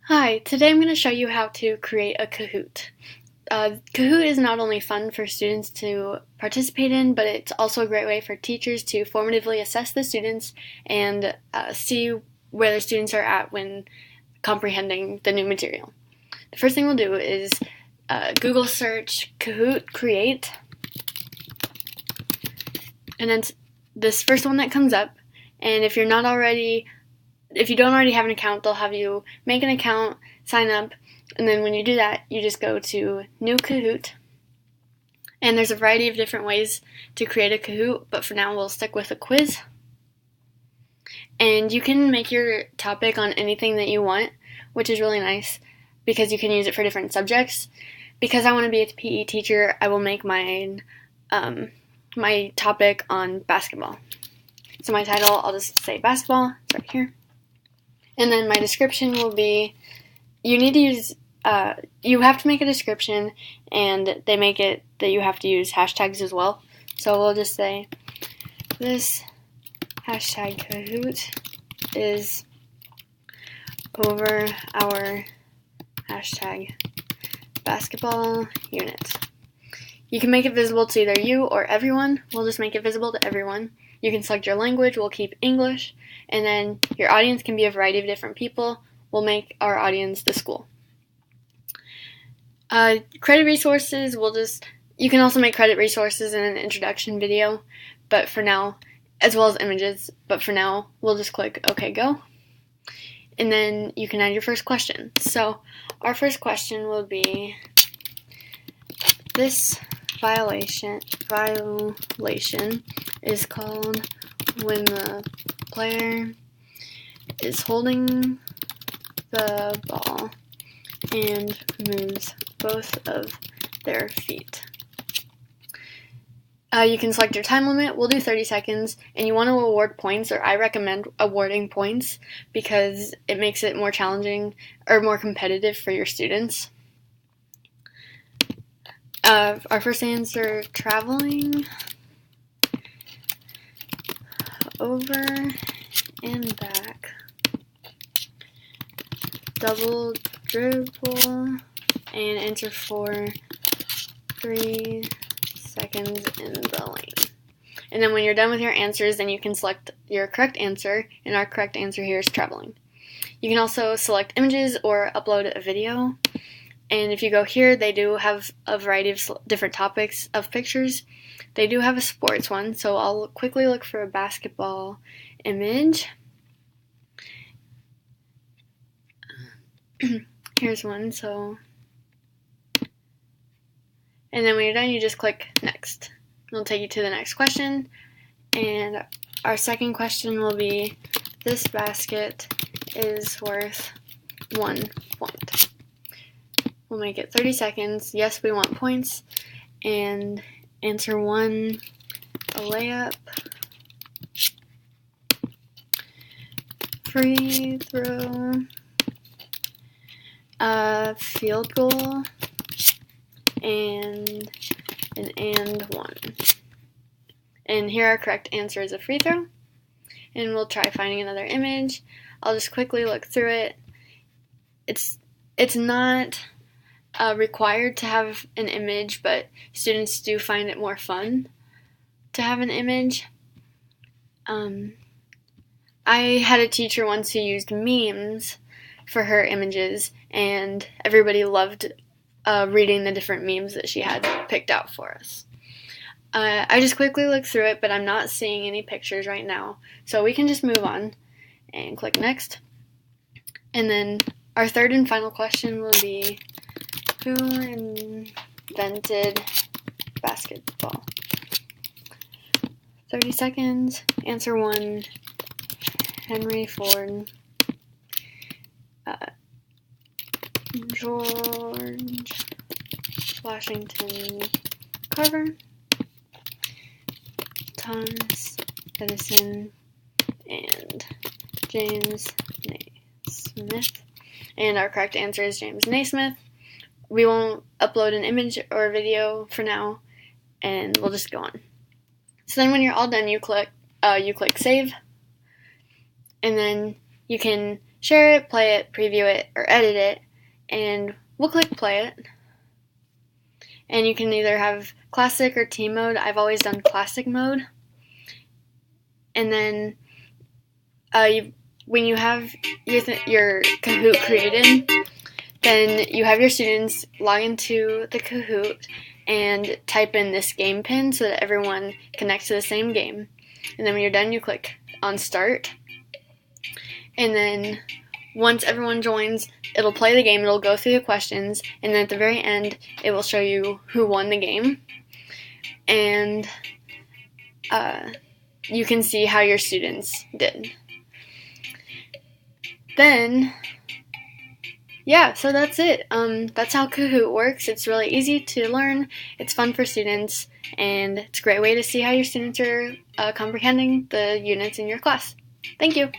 Hi, today I'm going to show you how to create a Kahoot. Kahoot is not only fun for students to participate in, but it's also a great way for teachers to formatively assess the students and see where the students are at when comprehending the new material. The first thing we'll do is Google search Kahoot Create, and then this first one that comes up, and if you don't already have an account, they'll have you make an account, sign up, and then when you do that, you just go to New Kahoot. And there's a variety of different ways to create a Kahoot, but for now we'll stick with a quiz. And you can make your topic on anything that you want, which is really nice because you can use it for different subjects. Because I want to be a PE teacher, I will make my topic on basketball. So my title, I'll just say basketball, it's right here. And then my description will be, you have to make a description, and they make it that you have to use hashtags as well. So we'll just say, this hashtag Kahoot is over our hashtag basketball unit. You can make it visible to either you or everyone. We'll just make it visible to everyone. You can select your language. We'll keep English. And then your audience can be a variety of different people. We'll make our audience the school. Credit resources, you can also make credit resources in an introduction video, but for now, as well as images, but for now, we'll just click OK, go. And then you can add your first question. So our first question will be, this violation is called when the player is holding the ball and moves both of their feet. You can select your time limit. We'll do 30 seconds, and you want to award points, or I recommend awarding points because it makes it more challenging or more competitive for your students. Our first answer, traveling over and back, double dribble, and answer for 3 seconds in the lane. And then when you're done with your answers, then you can select your correct answer, and our correct answer here is traveling. You can also select images or upload a video. And if you go here, they do have a variety of different topics of pictures. They do have a sports one, so I'll quickly look for a basketball image. Here's one, and then when you're done, you just click next. It'll take you to the next question. And our second question will be, this basket is worth 1 point. We'll make it 30 seconds. Yes, we want points. And answer 1, a layup, free throw, a field goal, and an 1. And here our correct answer is a free throw. And we'll try finding another image. I'll just quickly look through it. It's not required to have an image, but students do find it more fun to have an image. I had a teacher once who used memes for her images, and everybody loved reading the different memes that she had picked out for us. I just quickly looked through it, but I'm not seeing any pictures right now, so we can just move on and click next. And then our third and final question will be, who invented basketball? 30 seconds. Answer 1, Henry Ford. George Washington Carver, Thomas Edison, and James Naismith. And our correct answer is James Naismith. We won't upload an image or a video for now, and we'll just go on. So then when you're all done, you click save, and then you can share it, play it, preview it, or edit it, and we'll click play it. And you can either have classic or team mode. I've always done classic mode. And then when you have your Kahoot created, then you have your students log into the Kahoot and type in this game pin so that everyone connects to the same game. And then when you're done, you click on start. And then once everyone joins, it'll play the game, it'll go through the questions, and then at the very end, it will show you who won the game. And you can see how your students did. Then, yeah, so that's it. That's how Kahoot works. It's really easy to learn, it's fun for students, and it's a great way to see how your students are comprehending the units in your class. Thank you.